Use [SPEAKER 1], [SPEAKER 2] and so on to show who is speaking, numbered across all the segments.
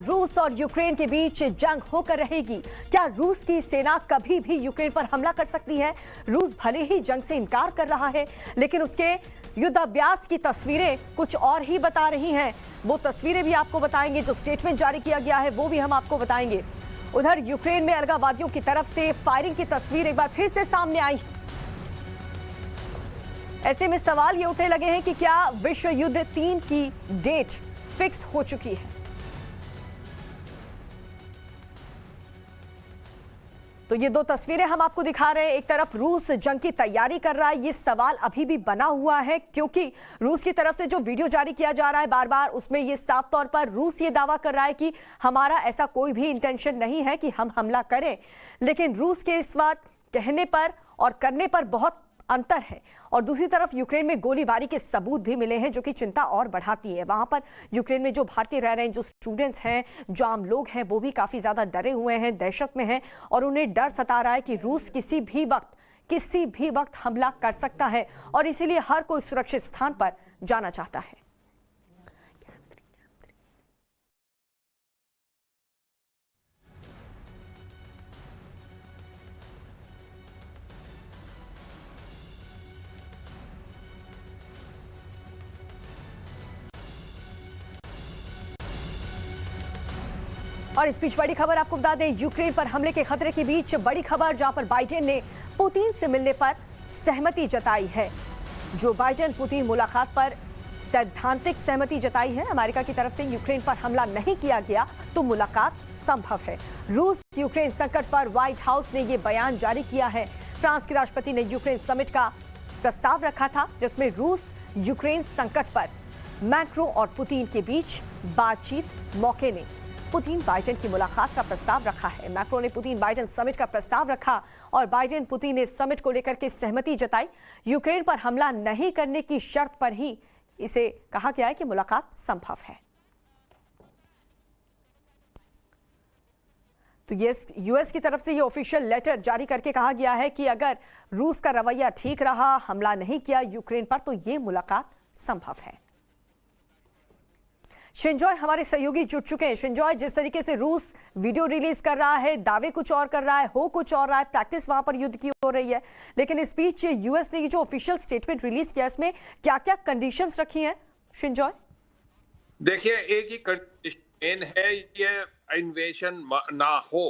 [SPEAKER 1] रूस और यूक्रेन के बीच जंग होकर रहेगी। क्या रूस की सेना कभी भी यूक्रेन पर हमला कर सकती है? रूस भले ही जंग से इनकार कर रहा है, लेकिन उसके युद्धाभ्यास की तस्वीरें कुछ और ही बता रही हैं। वो तस्वीरें भी आपको बताएंगे, जो स्टेटमेंट जारी किया गया है वो भी हम आपको बताएंगे। उधर यूक्रेन में अलगाववादियों की तरफ से फायरिंग की तस्वीर एक बार फिर से सामने आई। ऐसे में सवाल ये उठने लगे हैं कि क्या विश्व युद्ध 3 की डेट फिक्स हो चुकी है? तो ये दो तस्वीरें हम आपको दिखा रहे हैं। एक तरफ रूस जंग की तैयारी कर रहा है, ये सवाल अभी भी बना हुआ है, क्योंकि रूस की तरफ से जो वीडियो जारी किया जा रहा है बार बार, उसमें ये साफ तौर पर रूस ये दावा कर रहा है कि हमारा ऐसा कोई भी इंटेंशन नहीं है कि हम हमला करें। लेकिन रूस के इस बात कहने पर और करने पर बहुत अंतर है। और दूसरी तरफ यूक्रेन में गोलीबारी के सबूत भी मिले हैं, जो कि चिंता और बढ़ाती है। वहां पर यूक्रेन में जो भारतीय रह रहे हैं, जो स्टूडेंट्स हैं, जो आम लोग हैं, वो भी काफी ज्यादा डरे हुए हैं, दहशत में हैं, और उन्हें डर सता रहा है कि रूस किसी भी वक्त हमला कर सकता है, और इसीलिए हर कोई सुरक्षित स्थान पर जाना चाहता है। और इस बीच बड़ी खबर आपको बता दें, यूक्रेन पर हमले के खतरे के बीच बड़ी खबर, जहां पर बाइडेन ने पुतिन से मिलने पर सहमति जताई है। जो बाइडेन पुतिन मुलाकात पर सैद्धांतिक सहमति जताई है। अमेरिका की तरफ से यूक्रेन पर हमला नहीं किया गया तो मुलाकात संभव है। रूस यूक्रेन संकट पर व्हाइट हाउस ने यह बयान जारी किया है। फ्रांस के राष्ट्रपति ने यूक्रेन समिट का प्रस्ताव रखा था, जिसमें रूस यूक्रेन संकट पर मैक्रो और पुतिन के बीच बातचीत मौके ने पुतिन बाइडेन की मुलाकात का प्रस्ताव रखा है। मैक्रो ने पुतिन बाइडेन समिट का प्रस्ताव रखा और बाइडेन पुतिन ने समिट को लेकर के सहमति जताई। यूक्रेन पर हमला नहीं करने की शर्त पर ही इसे कहा गया है कि मुलाकात संभव है। तो ये यूएस की तरफ से ये ऑफिशियल लेटर जारी करके कहा गया है कि अगर रूस का रवैया ठीक रहा, हमला नहीं किया यूक्रेन पर, तो ये मुलाकात संभव है। शिंजॉय हमारे सहयोगी जुट चुके हैं। शिंजॉय, जिस तरीके से रूस वीडियो रिलीज कर रहा है, दावे कुछ और कर रहा है, हो कुछ और रहा है, प्रैक्टिस वहां पर युद्ध की हो रही है, लेकिन इस बीच यूएस ने जो ऑफिशियल स्टेटमेंट रिलीज किया, इसमें क्या क्या कंडीशंस रखी हैं शिंजॉय?
[SPEAKER 2] देखिए, एक ही कंडीशन है, ये इन्वेजन ना हो।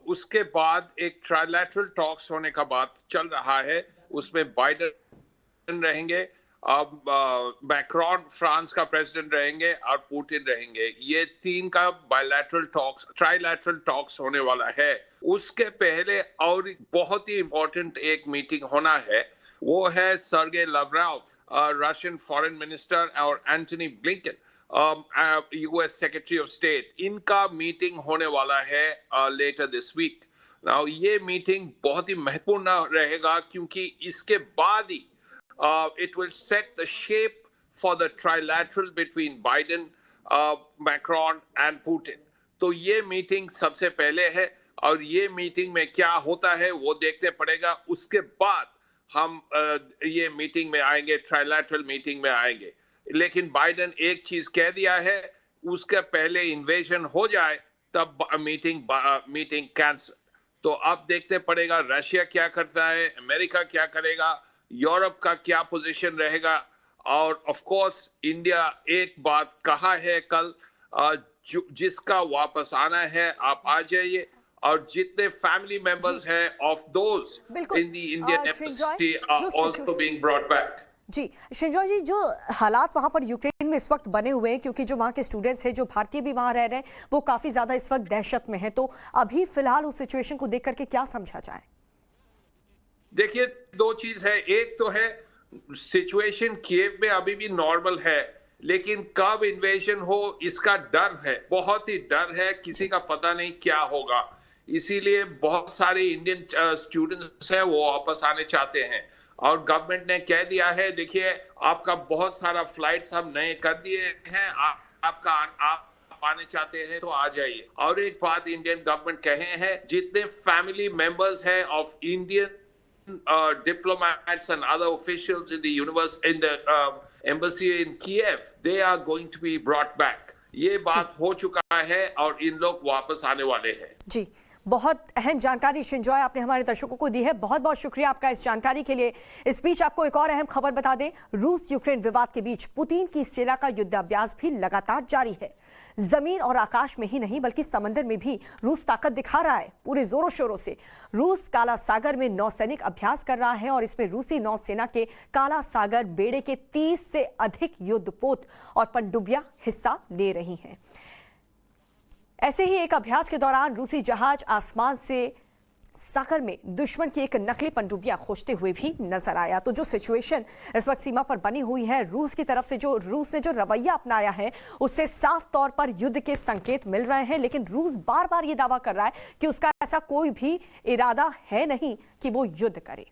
[SPEAKER 2] उसके बाद एक ट्राइलैटरल टॉक्स होने का बात चल रहा है, उसमें बाइडेन रहेंगे, मैक्रोन फ्रांस का प्रेसिडेंट रहेंगे और पुतिन रहेंगे। ये 3 का बायलैटरल टॉक्स, ट्राइलैटरल टॉक्स होने वाला है। उसके पहले और बहुत ही इंपॉर्टेंट एक मीटिंग होना है, वो है सर्गे लावरोव, रशियन फॉरेन मिनिस्टर, और Antony Blinken, US secretary of state. इनका मीटिंग होने वाला है लेटर दिस वीक। नाउ ये मीटिंग बहुत ही महत्वपूर्ण रहेगा, क्योंकि इसके बाद ही it will set the shape for the trilateral between Biden, Macron and Putin. तो ये मीटिंग सबसे पहले है, और ये मीटिंग में क्या होता है वो देखने पड़ेगा। उसके बाद हम ये मीटिंग में आएंगे, ट्राइलैटरल मीटिंग में आएंगे। लेकिन बाइडेन एक चीज कह दिया है, उसके पहले इन्वेजन हो जाए तब मीटिंग कैंसिल। तो अब देखने पड़ेगा रशिया क्या करता है, अमेरिका क्या करेगा, यूरोप का क्या पोजीशन रहेगा, और ऑफ कोर्स इंडिया एक बात कहा है कल, जिसका वापस आना है आप आ जाइए, और जितने फैमिली मेंबर्स हैं of those in the Indian embassy are also being brought back.
[SPEAKER 1] जी शिंजॉय जी, जो हालात वहां पर यूक्रेन में इस वक्त बने हुए हैं, क्योंकि जो वहां के स्टूडेंट्स हैं, जो भारतीय भी वहां रह रहे हैं, वो काफी ज्यादा इस वक्त दहशत में है, तो अभी फिलहाल उस सिचुएशन को देख करके क्या समझा जाए?
[SPEAKER 2] देखिए, 2 चीज है। एक तो है सिचुएशन कीव में अभी भी नॉर्मल है, लेकिन कब इन्वेजन हो इसका डर है, बहुत ही डर है, किसी का पता नहीं क्या होगा। इसीलिए बहुत सारे इंडियन स्टूडेंट्स हैं, वो वापस आने चाहते हैं, और गवर्नमेंट ने कह दिया है, देखिए आपका बहुत सारा फ्लाइट्स हम नए कर दिए हैं, आप आने चाहते हैं तो आ जाइए। और एक बात इंडियन गवर्नमेंट कहे हैं, जितने फैमिली मेंबर्स हैं of Indian diplomats and other officials in the embassy in Kiev, they are going to be brought back. ये बात हो चुका है और इन लोग वापस आने वाले हैं।
[SPEAKER 1] जी, बहुत अहम जानकारी शिंजॉय आपने हमारे दर्शकों को दी है। बहुत बहुत शुक्रिया आपका इस जानकारी के लिए। इस बीच आपको एक और अहम खबर बता दें, रूस यूक्रेन विवाद के बीच पुतिन की सेना का युद्धाभ्यास भी लगातार जारी है। जमीन और आकाश में ही नहीं बल्कि समंदर में भी रूस ताकत दिखा रहा है पूरे जोरों शोरों से। रूस काला सागर में नौसैनिक अभ्यास कर रहा है और इसमें रूसी नौसेना के काला सागर बेड़े के 30 से अधिक युद्धपोत और पनडुब्बियां हिस्सा ले रही हैं। ऐसे ही एक अभ्यास के दौरान रूसी जहाज आसमान से सागर में दुश्मन की एक नकली पनडुब्बियां खोजते हुए भी नजर आया। तो जो सिचुएशन इस वक्त सीमा पर बनी हुई है, रूस की तरफ से रूस ने जो रवैया अपनाया है उससे साफ तौर पर युद्ध के संकेत मिल रहे हैं। लेकिन रूस बार बार ये दावा कर रहा है कि उसका ऐसा कोई भी इरादा है नहीं कि वो युद्ध करे।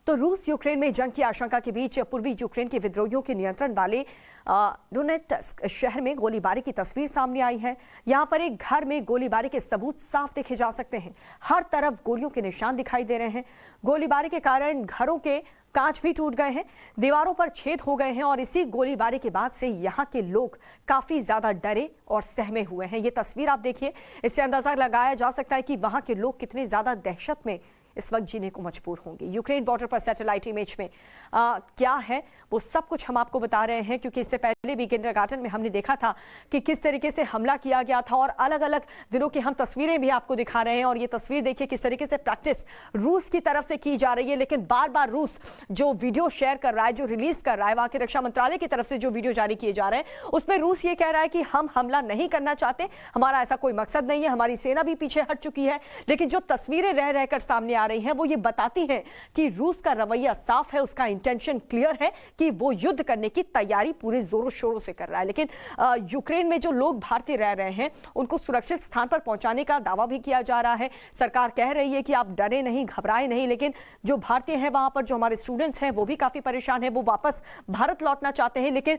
[SPEAKER 1] तो रूस यूक्रेन में जंग की आशंका के बीच पूर्वी यूक्रेन के विद्रोहियों के नियंत्रण वाले डोनेट्स्क शहर में गोलीबारी की तस्वीर सामने आई है। यहां पर एक घर में गोलीबारी के सबूत साफ देखे जा सकते हैं। हर तरफ गोलियों के निशान दिखाई दे रहे हैं। गोलीबारी के कारण घरों के कांच भी टूट गए हैं, दीवारों पर छेद हो गए हैं और इसी गोलीबारी के बाद से यहां के लोग काफी ज्यादा डरे और सहमे हुए हैं। ये तस्वीर आप देखिए, इससे अंदाजा लगाया जा सकता है कि वहां के लोग कितने ज्यादा दहशत में इस वक्त जीने को मजबूर होंगे। यूक्रेन बॉर्डर पर सैटेलाइट इमेज में क्या है वो सब कुछ हम आपको बता रहे हैं, क्योंकि इससे पहले भी किंडरगार्टन में हमने देखा था कि किस तरीके से हमला किया गया था और अलग अलग दिनों की हम तस्वीरें भी आपको दिखा रहे हैं। और ये तस्वीर देखिए किस तरीके से प्रैक्टिस रूस की तरफ से की जा रही है। लेकिन बार बार रूस जो वीडियो शेयर कर रहा है, जो रिलीज कर रहा है, वहां के रक्षा मंत्रालय की तरफ से जो वीडियो जारी किए जा रहे हैं उसमें रूस ये कह रहा है कि हम हमला नहीं करना चाहते, हमारा ऐसा कोई मकसद नहीं है, हमारी सेना भी पीछे हट चुकी है। लेकिन जो तस्वीरें रह रहकर सामने आ रही हैं वो ये बताती हैं कि रूस का रवैया साफ है, उसका इंटेंशन क्लियर है कि वो युद्ध करने की तैयारी पूरे जोरों शोरों से कर रहा है। लेकिन यूक्रेन में जो लोग भारतीय रह रहे हैं उनको सुरक्षित स्थान पर पहुंचाने का दावा भी किया जा रहा है। सरकार कह रही है कि आप डरे नहीं, घबराए नहीं। लेकिन जो भारतीय हैं वहां पर, जो हमारे स्टूडेंट्स हैं वो भी काफी परेशान हैं, वो वापस भारत लौटना चाहते हैं। लेकिन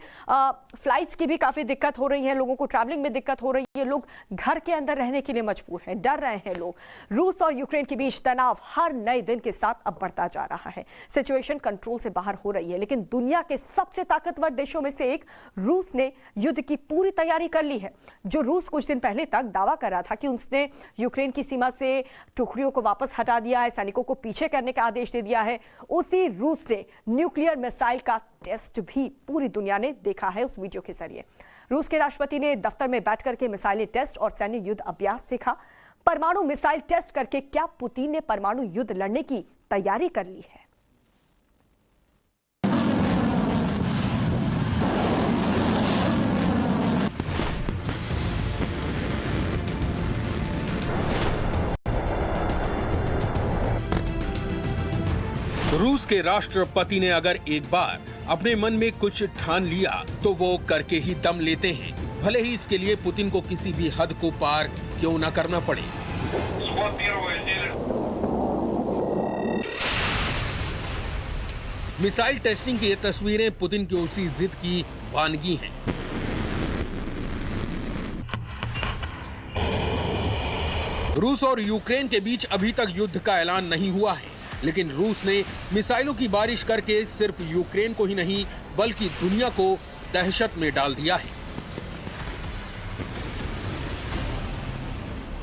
[SPEAKER 1] फ्लाइट्स की भी काफी दिक्कत हो रही है, लोगों को ट्रैवलिंग में दिक्कत हो रही है, लोग घर के अंदर रहने के लिए मजबूर हैं, डर रहे हैं लोग। रूस और यूक्रेन के बीच तनाव हर नए दिन के साथ अब बढ़ता जा रहा है। सिचुएशन कंट्रोल से बाहर हो रही है। लेकिन दुनिया के सबसे ताकतवर देशों में से एक रूस ने युद्ध की पूरी तैयारी कर ली है। जो रूस कुछ दिन पहले तक दावा कर रहा था कि उसने यूक्रेन की सीमा से टुकड़ियों को वापस हटा दिया है, सैनिकों को पीछे करने का आदेश दे दिया है, उसी रूस ने न्यूक्लियर मिसाइल का टेस्ट भी पूरी दुनिया ने देखा है उस वीडियो के जरिए। रूस के राष्ट्रपति ने दफ्तर में बैठ करके मिसाइलें टेस्ट और सैन्य युद्ध अभ्यास देखा। परमाणु मिसाइल टेस्ट करके क्या पुतिन ने परमाणु युद्ध लड़ने की तैयारी कर ली है?
[SPEAKER 3] रूस के राष्ट्रपति ने अगर एक बार अपने मन में कुछ ठान लिया तो वो करके ही दम लेते हैं, भले ही इसके लिए पुतिन को किसी भी हद को पार क्यों न करना पड़े। मिसाइल टेस्टिंग की ये तस्वीरें पुतिन की उसी जिद की वानगी हैं। रूस और यूक्रेन के बीच अभी तक युद्ध का ऐलान नहीं हुआ है, लेकिन रूस ने मिसाइलों की बारिश करके सिर्फ यूक्रेन को ही नहीं बल्कि दुनिया को दहशत में डाल दिया है।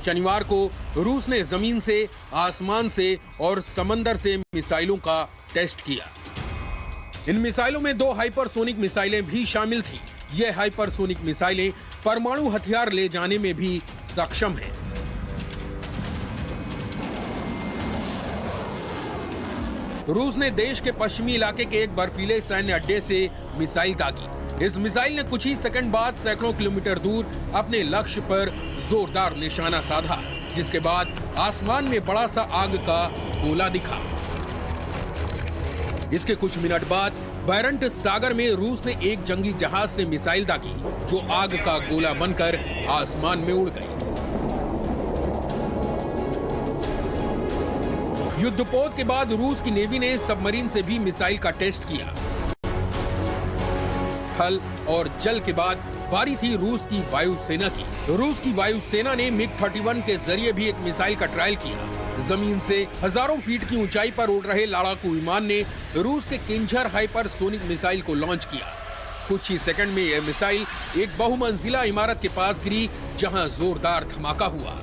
[SPEAKER 3] शनिवार को रूस ने जमीन से, आसमान से और समंदर से मिसाइलों का टेस्ट किया। इन मिसाइलों में 2 हाइपरसोनिक मिसाइलें भी शामिल थीं। ये हाइपरसोनिक मिसाइलें परमाणु हथियार ले जाने में भी सक्षम हैं। रूस ने देश के पश्चिमी इलाके के एक बर्फीले सैन्य अड्डे से मिसाइल दागी। इस मिसाइल ने कुछ ही सेकंड बाद सैकड़ों किलोमीटर दूर अपने लक्ष्य पर जोरदार निशाना साधा, जिसके बाद आसमान में बड़ा सा आग का गोला दिखा। इसके कुछ मिनट बाद बैरंट सागर में रूस ने एक जंगी जहाज से मिसाइल दागी, जो आग का गोला बनकर आसमान में उड़ गई। युद्धपोत के बाद रूस की नेवी ने सबमरीन से भी मिसाइल का टेस्ट किया। थल और जल के बाद बारी थी रूस की वायुसेना की। रूस की वायुसेना ने MiG-31 के जरिए भी एक मिसाइल का ट्रायल किया। जमीन से हजारों फीट की ऊंचाई पर उड़ रहे लड़ाकू विमान ने रूस के किंजर हाइपरसोनिक मिसाइल को लॉन्च किया। कुछ ही सेकंड में यह मिसाइल एक बहुमंजिला इमारत के पास गिरी, जहां जोरदार धमाका हुआ।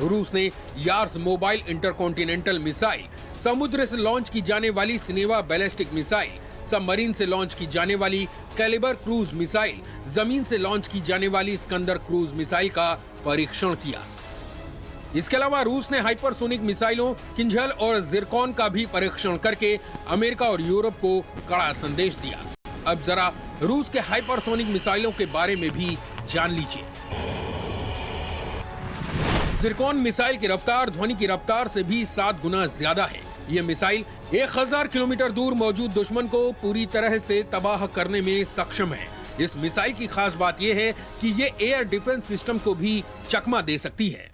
[SPEAKER 3] रूस ने यार्स मोबाइल इंटरकॉन्टिनेंटल मिसाइल, समुद्र से लॉन्च की जाने वाली सिनेवा बैलिस्टिक मिसाइल, सबमरीन से लॉन्च की जाने वाली कैलिबर क्रूज मिसाइल, जमीन से लॉन्च की जाने वाली इस्कंदर क्रूज मिसाइल का परीक्षण किया। इसके अलावा रूस ने हाइपरसोनिक मिसाइलों किंजल और जिरकॉन का भी परीक्षण करके अमेरिका और यूरोप को कड़ा संदेश दिया। अब जरा रूस के हाइपरसोनिक मिसाइलों के बारे में भी जान लीजिए। जिरकॉन मिसाइल की रफ्तार ध्वनि की रफ्तार से भी 7 गुना ज्यादा है। ये मिसाइल 1000 किलोमीटर दूर मौजूद दुश्मन को पूरी तरह से तबाह करने में सक्षम है। इस मिसाइल की खास बात यह है कि ये एयर डिफेंस सिस्टम को भी चकमा दे सकती है।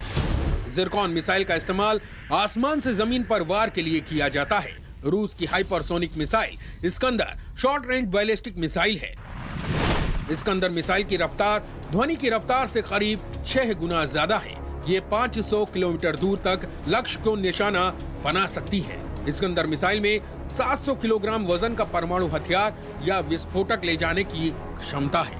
[SPEAKER 3] जिरकॉन मिसाइल का इस्तेमाल आसमान से जमीन पर वार के लिए किया जाता है। रूस की hypersonic missile Iskander short range ballistic missile है। इस्कंदर मिसाइल की रफ्तार ध्वनि की रफ्तार से करीब 6 गुना ज्यादा है। ये 500 किलोमीटर दूर तक लक्ष्य को निशाना बना सकती है। इस्कंदर मिसाइल में 700 किलोग्राम वजन का परमाणु हथियार या विस्फोटक ले जाने की क्षमता है।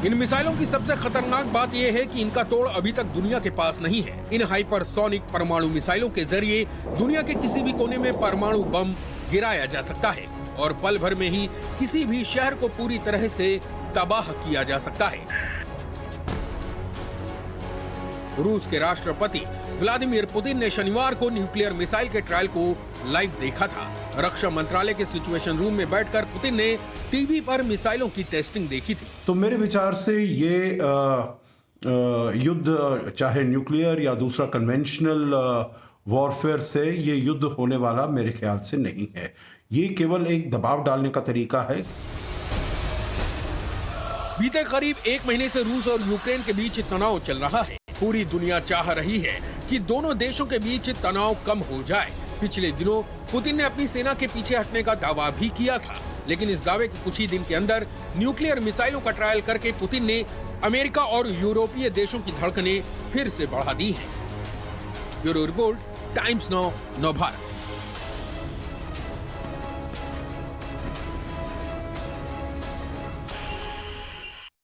[SPEAKER 3] इन मिसाइलों की सबसे खतरनाक बात यह है कि इनका तोड़ अभी तक दुनिया के पास नहीं है। इन हाइपरसोनिक परमाणु मिसाइलों के जरिए दुनिया के किसी भी कोने में परमाणु बम गिराया जा सकता है और पल भर में ही किसी भी शहर को पूरी तरह से तबाह किया जा सकता है। रूस के राष्ट्रपति व्लादिमीर पुतिन ने शनिवार को न्यूक्लियर मिसाइल के ट्रायल को लाइव देखा था। रक्षा मंत्रालय के सिचुएशन रूम में बैठकर पुतिन ने टीवी पर मिसाइलों की टेस्टिंग देखी थी।
[SPEAKER 4] तो मेरे विचार से ये युद्ध चाहे न्यूक्लियर या दूसरा कन्वेंशनल वॉरफेयर से ये युद्ध होने वाला मेरे ख्याल से नहीं है। ये केवल एक दबाव डालने का तरीका है।
[SPEAKER 3] बीते करीब 1 महीने से रूस और यूक्रेन के बीच तनाव चल रहा है। पूरी दुनिया चाह रही है कि दोनों देशों के बीच तनाव कम हो जाए। पिछले दिनों पुतिन ने अपनी सेना के पीछे हटने का दावा भी किया था, लेकिन इस दावे के कुछ ही दिन के अंदर न्यूक्लियर मिसाइलों का ट्रायल करके पुतिन ने अमेरिका और यूरोपीय देशों की धड़कनें फिर से बढ़ा दी हैं। ब्यूरो रिपोर्ट, टाइम्स नाउ, नव भारत।